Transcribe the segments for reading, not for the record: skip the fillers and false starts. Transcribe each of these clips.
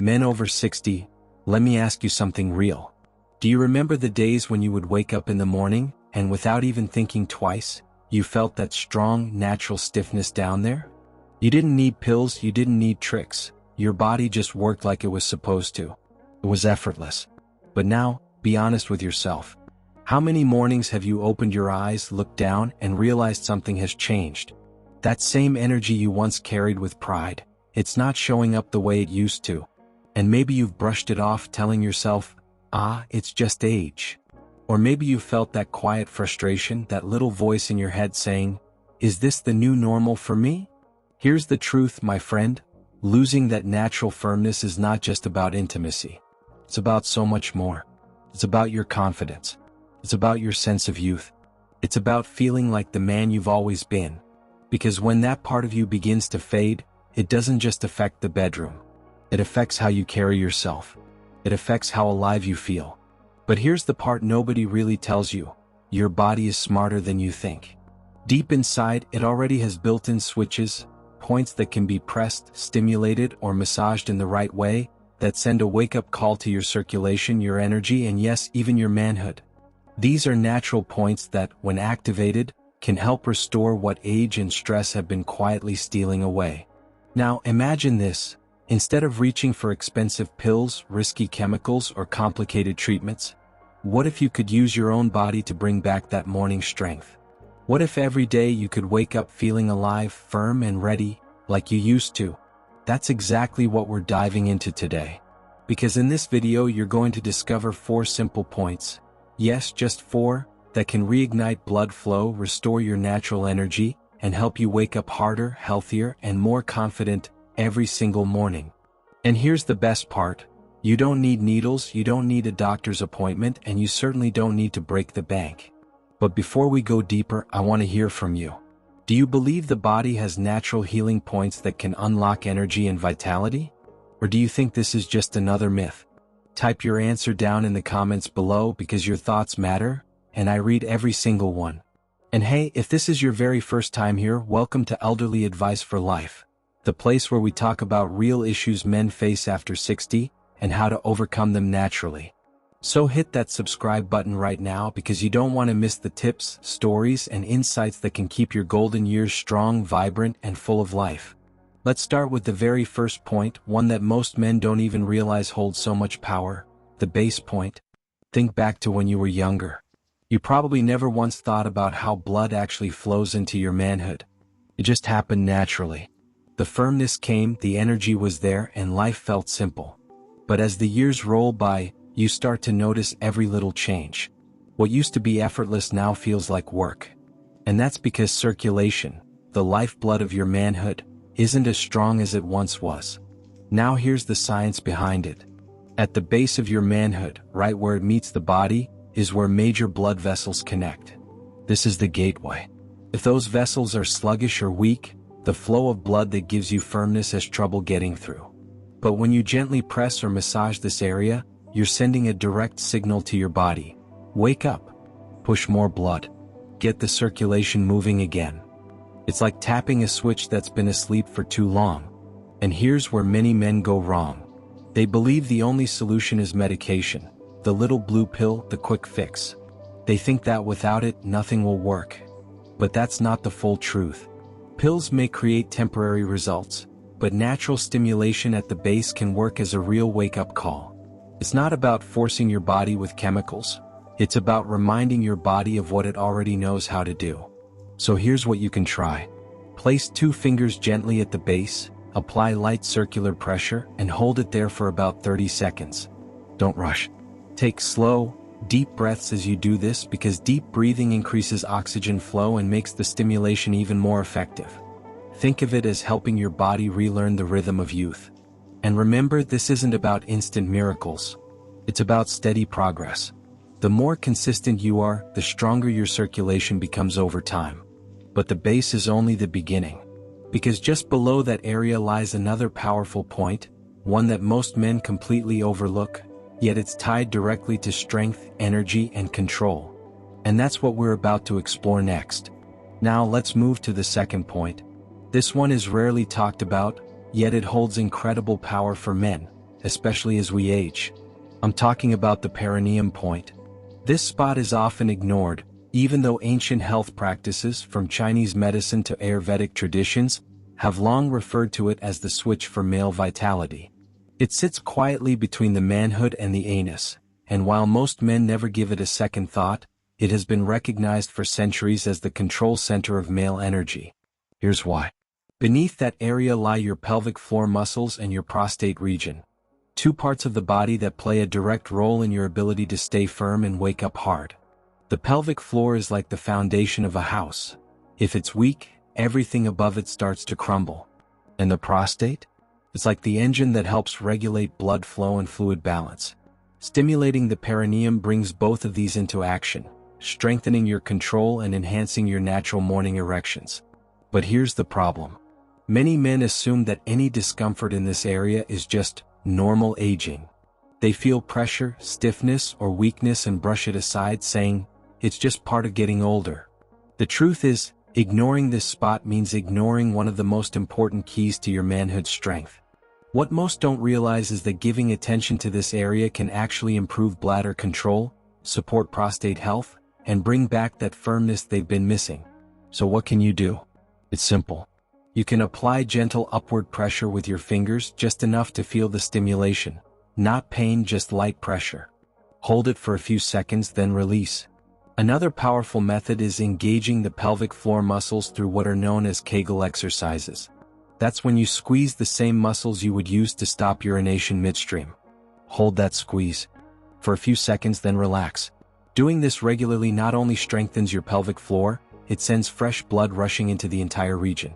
Men over 60, let me ask you something real. Do you remember the days when you would wake up in the morning, and without even thinking twice, you felt that strong, natural stiffness down there? You didn't need pills, you didn't need tricks. Your body just worked like it was supposed to. It was effortless. But now, be honest with yourself. How many mornings have you opened your eyes, looked down, and realized something has changed? That same energy you once carried with pride, it's not showing up the way it used to. And maybe you've brushed it off, telling yourself, it's just age. Or maybe you felt that quiet frustration, that little voice in your head saying, is this the new normal for me? Here's the truth, my friend. Losing that natural firmness is not just about intimacy. It's about so much more. It's about your confidence. It's about your sense of youth. It's about feeling like the man you've always been. Because when that part of you begins to fade, it doesn't just affect the bedroom. It affects how you carry yourself. It affects how alive you feel. But here's the part nobody really tells you. Your body is smarter than you think. Deep inside, it already has built-in switches, points that can be pressed, stimulated, or massaged in the right way, that send a wake-up call to your circulation, your energy, and yes, even your manhood. These are natural points that, when activated, can help restore what age and stress have been quietly stealing away. Now, imagine this. Instead of reaching for expensive pills, risky chemicals, or complicated treatments, what if you could use your own body to bring back that morning strength? What if every day you could wake up feeling alive, firm, and ready, like you used to? That's exactly what we're diving into today. Because in this video you're going to discover 4 simple points, yes, just 4, that can reignite blood flow, restore your natural energy, and help you wake up harder, healthier, and more confident every single morning. And here's the best part. You don't need needles, you don't need a doctor's appointment, and you certainly don't need to break the bank. But before we go deeper, I want to hear from you. Do you believe the body has natural healing points that can unlock energy and vitality? Or do you think this is just another myth? Type your answer down in the comments below because your thoughts matter, and I read every single one. And hey, if this is your very first time here, welcome to Elderly Advice for Life, the place where we talk about real issues men face after 60 and how to overcome them naturally. So hit that subscribe button right now because you don't want to miss the tips, stories, and insights that can keep your golden years strong, vibrant, and full of life. Let's start with the very first point, one that most men don't even realize holds so much power, the base point. Think back to when you were younger. You probably never once thought about how blood actually flows into your manhood. It just happened naturally. The firmness came, the energy was there, and life felt simple. But as the years roll by, you start to notice every little change. What used to be effortless now feels like work. And that's because circulation, the lifeblood of your manhood, isn't as strong as it once was. Now here's the science behind it. At the base of your manhood, right where it meets the body, is where major blood vessels connect. This is the gateway. If those vessels are sluggish or weak, the flow of blood that gives you firmness has trouble getting through. But when you gently press or massage this area, you're sending a direct signal to your body. Wake up. Push more blood. Get the circulation moving again. It's like tapping a switch that's been asleep for too long. And here's where many men go wrong. They believe the only solution is medication, the little blue pill, the quick fix. They think that without it, nothing will work. But that's not the full truth. Pills may create temporary results, but natural stimulation at the base can work as a real wake-up call. It's not about forcing your body with chemicals. It's about reminding your body of what it already knows how to do. So here's what you can try. Place 2 fingers gently at the base, apply light circular pressure, and hold it there for about 30 seconds. Don't rush. Take slow, deep breaths as you do this because deep breathing increases oxygen flow and makes the stimulation even more effective. Think of it as helping your body relearn the rhythm of youth. And remember, this isn't about instant miracles. It's about steady progress. The more consistent you are, the stronger your circulation becomes over time. But the base is only the beginning. Because just below that area lies another powerful point, one that most men completely overlook, yet it's tied directly to strength, energy, and control. And that's what we're about to explore next. Now let's move to the second point. This one is rarely talked about, yet it holds incredible power for men, especially as we age. I'm talking about the perineum point. This spot is often ignored, even though ancient health practices, from Chinese medicine to Ayurvedic traditions, have long referred to it as the switch for male vitality. It sits quietly between the manhood and the anus, and while most men never give it a second thought, it has been recognized for centuries as the control center of male energy. Here's why. Beneath that area lie your pelvic floor muscles and your prostate region. Two parts of the body that play a direct role in your ability to stay firm and wake up hard. The pelvic floor is like the foundation of a house. If it's weak, everything above it starts to crumble. And the prostate? It's like the engine that helps regulate blood flow and fluid balance. Stimulating the perineum brings both of these into action, strengthening your control and enhancing your natural morning erections. But here's the problem. Many men assume that any discomfort in this area is just normal aging. They feel pressure, stiffness, or weakness and brush it aside, saying, "It's just part of getting older." The truth is, ignoring this spot means ignoring one of the most important keys to your manhood strength. What most don't realize is that giving attention to this area can actually improve bladder control, support prostate health, and bring back that firmness they've been missing. So what can you do? It's simple. You can apply gentle upward pressure with your fingers, just enough to feel the stimulation. Not pain, just light pressure. Hold it for a few seconds, then release. Another powerful method is engaging the pelvic floor muscles through what are known as Kegel exercises. That's when you squeeze the same muscles you would use to stop urination midstream. Hold that squeeze for a few seconds, then relax. Doing this regularly not only strengthens your pelvic floor, it sends fresh blood rushing into the entire region.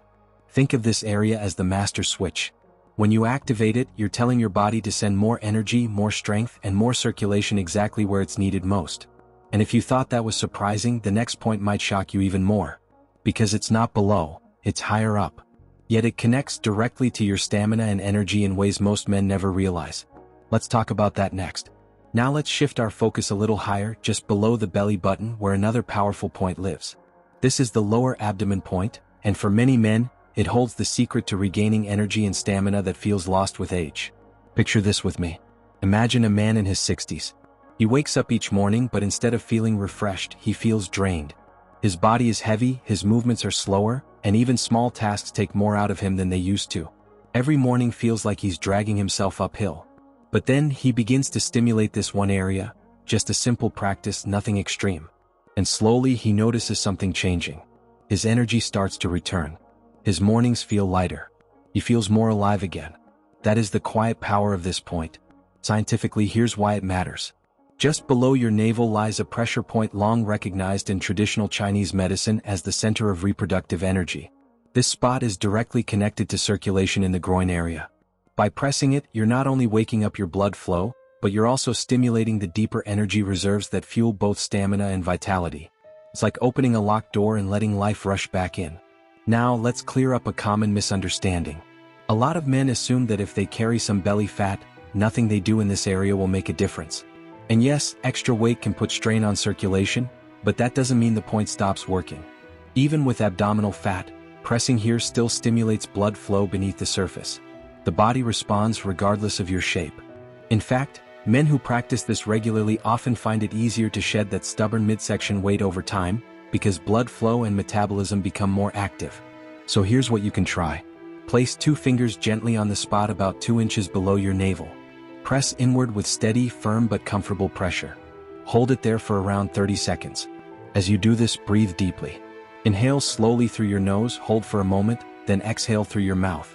Think of this area as the master switch. When you activate it, you're telling your body to send more energy, more strength, and more circulation exactly where it's needed most. And if you thought that was surprising, the next point might shock you even more. Because it's not below, it's higher up. Yet it connects directly to your stamina and energy in ways most men never realize. Let's talk about that next. Now let's shift our focus a little higher, just below the belly button, where another powerful point lives. This is the lower abdomen point, and for many men, it holds the secret to regaining energy and stamina that feels lost with age. Picture this with me. Imagine a man in his 60s. He wakes up each morning, but instead of feeling refreshed, he feels drained. His body is heavy, his movements are slower, and even small tasks take more out of him than they used to. Every morning feels like he's dragging himself uphill. But then he begins to stimulate this one area, just a simple practice, nothing extreme. And slowly he notices something changing. His energy starts to return. His mornings feel lighter. He feels more alive again. That is the quiet power of this point. Scientifically, here's why it matters. Just below your navel lies a pressure point long recognized in traditional Chinese medicine as the center of reproductive energy. This spot is directly connected to circulation in the groin area. By pressing it, you're not only waking up your blood flow, but you're also stimulating the deeper energy reserves that fuel both stamina and vitality. It's like opening a locked door and letting life rush back in. Now, let's clear up a common misunderstanding. A lot of men assume that if they carry some belly fat, nothing they do in this area will make a difference. And yes, extra weight can put strain on circulation, but that doesn't mean the point stops working. Even with abdominal fat, pressing here still stimulates blood flow beneath the surface. The body responds regardless of your shape. In fact, men who practice this regularly often find it easier to shed that stubborn midsection weight over time, because blood flow and metabolism become more active. So here's what you can try. Place 2 fingers gently on the spot about 2 inches below your navel. Press inward with steady, firm but comfortable pressure. Hold it there for around 30 seconds. As you do this, breathe deeply. Inhale slowly through your nose, hold for a moment, then exhale through your mouth.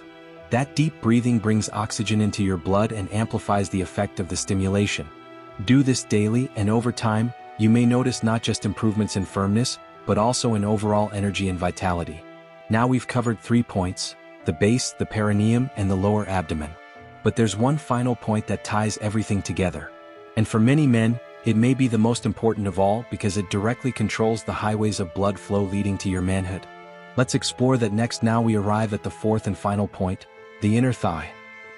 That deep breathing brings oxygen into your blood and amplifies the effect of the stimulation. Do this daily, and over time, you may notice not just improvements in firmness, but also in overall energy and vitality. Now we've covered 3 points: the base, the perineum, and the lower abdomen. But there's one final point that ties everything together. And for many men, it may be the most important of all because it directly controls the highways of blood flow leading to your manhood. Let's explore that next. Now we arrive at the 4th and final point, the inner thigh.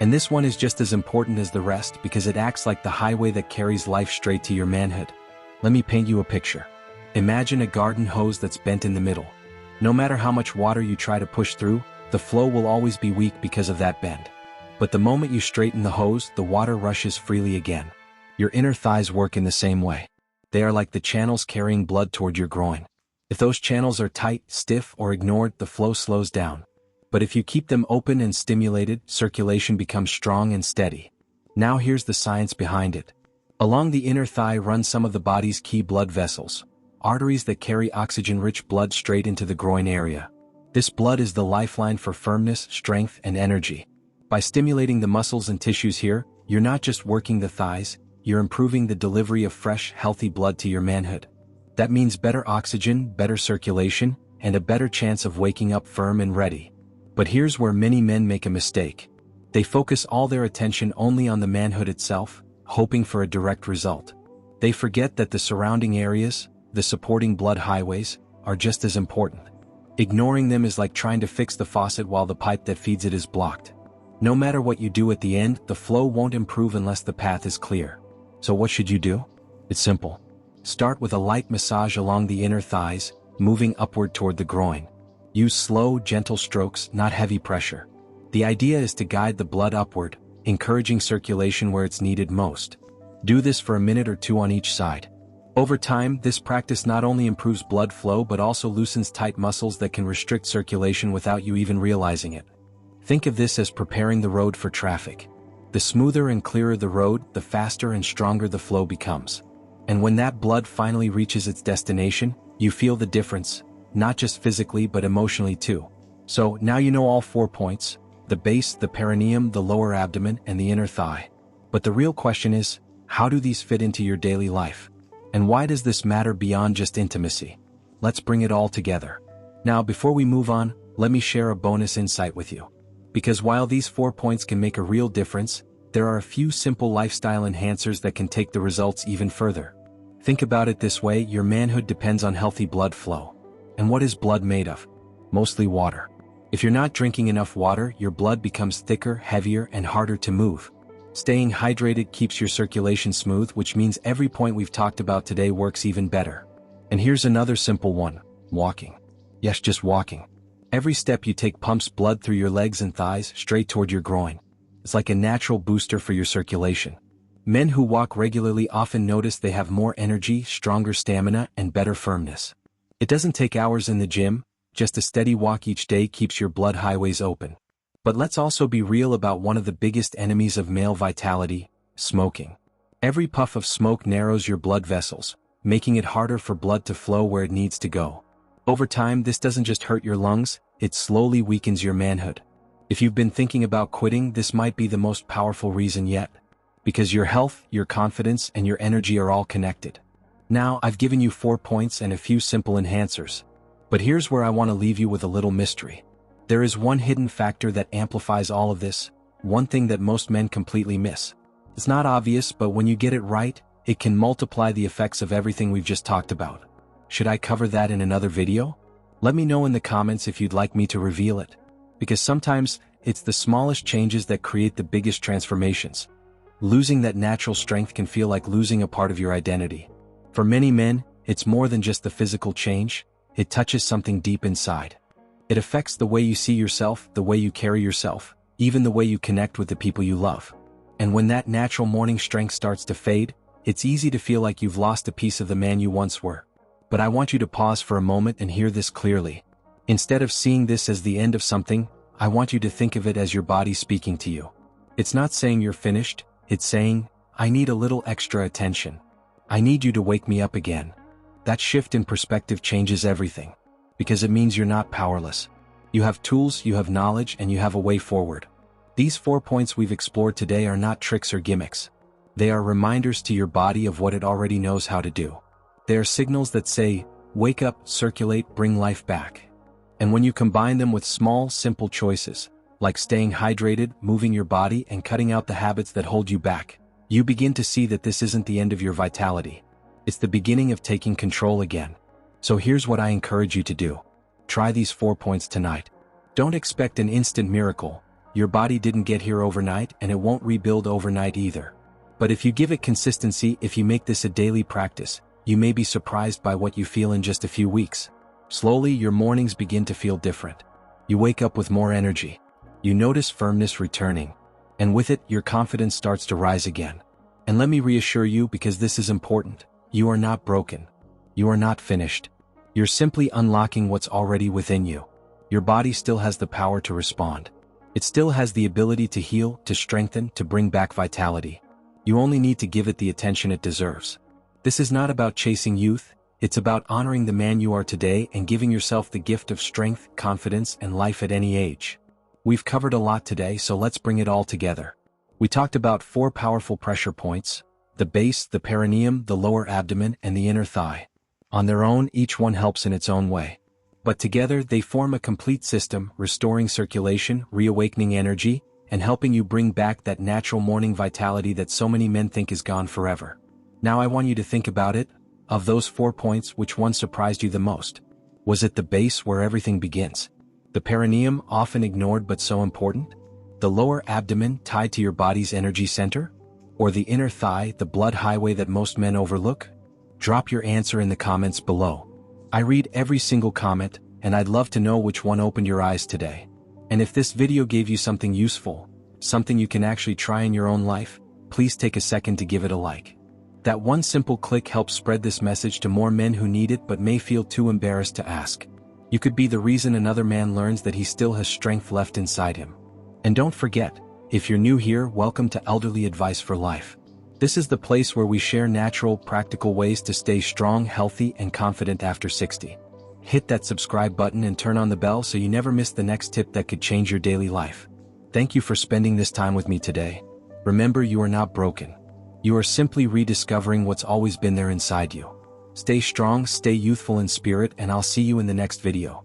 And this one is just as important as the rest because it acts like the highway that carries life straight to your manhood. Let me paint you a picture. Imagine a garden hose that's bent in the middle. No matter how much water you try to push through, the flow will always be weak because of that bend. But the moment you straighten the hose, the water rushes freely again. Your inner thighs work in the same way. They are like the channels carrying blood toward your groin. If those channels are tight, stiff, or ignored, the flow slows down. But if you keep them open and stimulated, circulation becomes strong and steady. Now here's the science behind it. Along the inner thigh run some of the body's key blood vessels, arteries that carry oxygen-rich blood straight into the groin area. This blood is the lifeline for firmness, strength, and energy. By stimulating the muscles and tissues here, you're not just working the thighs, you're improving the delivery of fresh, healthy blood to your manhood. That means better oxygen, better circulation, and a better chance of waking up firm and ready. But here's where many men make a mistake. They focus all their attention only on the manhood itself, hoping for a direct result. They forget that the surrounding areas, the supporting blood highways, are just as important. Ignoring them is like trying to fix the faucet while the pipe that feeds it is blocked. No matter what you do at the end, the flow won't improve unless the path is clear. So what should you do? It's simple. Start with a light massage along the inner thighs, moving upward toward the groin. Use slow, gentle strokes, not heavy pressure. The idea is to guide the blood upward, encouraging circulation where it's needed most. Do this for a minute or two on each side. Over time, this practice not only improves blood flow but also loosens tight muscles that can restrict circulation without you even realizing it. Think of this as preparing the road for traffic. The smoother and clearer the road, the faster and stronger the flow becomes. And when that blood finally reaches its destination, you feel the difference, not just physically but emotionally too. So now you know all 4 points: the base, the perineum, the lower abdomen, and the inner thigh. But the real question is, how do these fit into your daily life? And why does this matter beyond just intimacy? Let's bring it all together. Now, before we move on, let me share a bonus insight with you. Because while these 4 points can make a real difference, there are a few simple lifestyle enhancers that can take the results even further. Think about it this way: your manhood depends on healthy blood flow. And what is blood made of? Mostly water. If you're not drinking enough water, your blood becomes thicker, heavier, and harder to move. Staying hydrated keeps your circulation smooth, which means every point we've talked about today works even better. And here's another simple one: walking. Yes, just walking. Every step you take pumps blood through your legs and thighs straight toward your groin. It's like a natural booster for your circulation. Men who walk regularly often notice they have more energy, stronger stamina, and better firmness. It doesn't take hours in the gym, just a steady walk each day keeps your blood highways open. But let's also be real about one of the biggest enemies of male vitality: smoking. Every puff of smoke narrows your blood vessels, making it harder for blood to flow where it needs to go. Over time, this doesn't just hurt your lungs, it slowly weakens your manhood. If you've been thinking about quitting, this might be the most powerful reason yet. Because your health, your confidence, and your energy are all connected. Now, I've given you 4 points and a few simple enhancers. But here's where I want to leave you with a little mystery. There is one hidden factor that amplifies all of this, one thing that most men completely miss. It's not obvious, but when you get it right, it can multiply the effects of everything we've just talked about. Should I cover that in another video? Let me know in the comments if you'd like me to reveal it. Because sometimes, it's the smallest changes that create the biggest transformations. Losing that natural strength can feel like losing a part of your identity. For many men, it's more than just the physical change, it touches something deep inside. It affects the way you see yourself, the way you carry yourself, even the way you connect with the people you love. And when that natural morning strength starts to fade, it's easy to feel like you've lost a piece of the man you once were. But I want you to pause for a moment and hear this clearly. Instead of seeing this as the end of something, I want you to think of it as your body speaking to you. It's not saying you're finished, it's saying, I need a little extra attention. I need you to wake me up again. That shift in perspective changes everything. Because it means you're not powerless. You have tools, you have knowledge, and you have a way forward. These 4 points we've explored today are not tricks or gimmicks. They are reminders to your body of what it already knows how to do. They are signals that say, wake up, circulate, bring life back. And when you combine them with small, simple choices, like staying hydrated, moving your body, and cutting out the habits that hold you back, you begin to see that this isn't the end of your vitality. It's the beginning of taking control again. So here's what I encourage you to do. Try these 4 points tonight. Don't expect an instant miracle. Your body didn't get here overnight, and it won't rebuild overnight either. But if you give it consistency, if you make this a daily practice, you may be surprised by what you feel in just a few weeks. Slowly, your mornings begin to feel different. You wake up with more energy. You notice firmness returning. And with it, your confidence starts to rise again. And let me reassure you, because this is important, you are not broken. You are not finished. You're simply unlocking what's already within you. Your body still has the power to respond. It still has the ability to heal, to strengthen, to bring back vitality. You only need to give it the attention it deserves. This is not about chasing youth, it's about honoring the man you are today and giving yourself the gift of strength, confidence, and life at any age. We've covered a lot today, so let's bring it all together. We talked about 4 powerful pressure points: the base, the perineum, the lower abdomen, and the inner thigh. On their own, each one helps in its own way. But together, they form a complete system, restoring circulation, reawakening energy, and helping you bring back that natural morning vitality that so many men think is gone forever. Now I want you to think about it. Of those 4 points, which one surprised you the most? Was it the base, where everything begins? The perineum, often ignored but so important? The lower abdomen, tied to your body's energy center? Or the inner thigh, the blood highway that most men overlook? Drop your answer in the comments below. I read every single comment, and I'd love to know which one opened your eyes today. And if this video gave you something useful, something you can actually try in your own life, please take a second to give it a like. That one simple click helps spread this message to more men who need it but may feel too embarrassed to ask. You could be the reason another man learns that he still has strength left inside him. And don't forget, if you're new here, welcome to Elderly Advice for Life. This is the place where we share natural, practical ways to stay strong, healthy, and confident after 60. Hit that subscribe button and turn on the bell so you never miss the next tip that could change your daily life. Thank you for spending this time with me today. Remember, you are not broken. You are simply rediscovering what's always been there inside you. Stay strong, stay youthful in spirit, and I'll see you in the next video.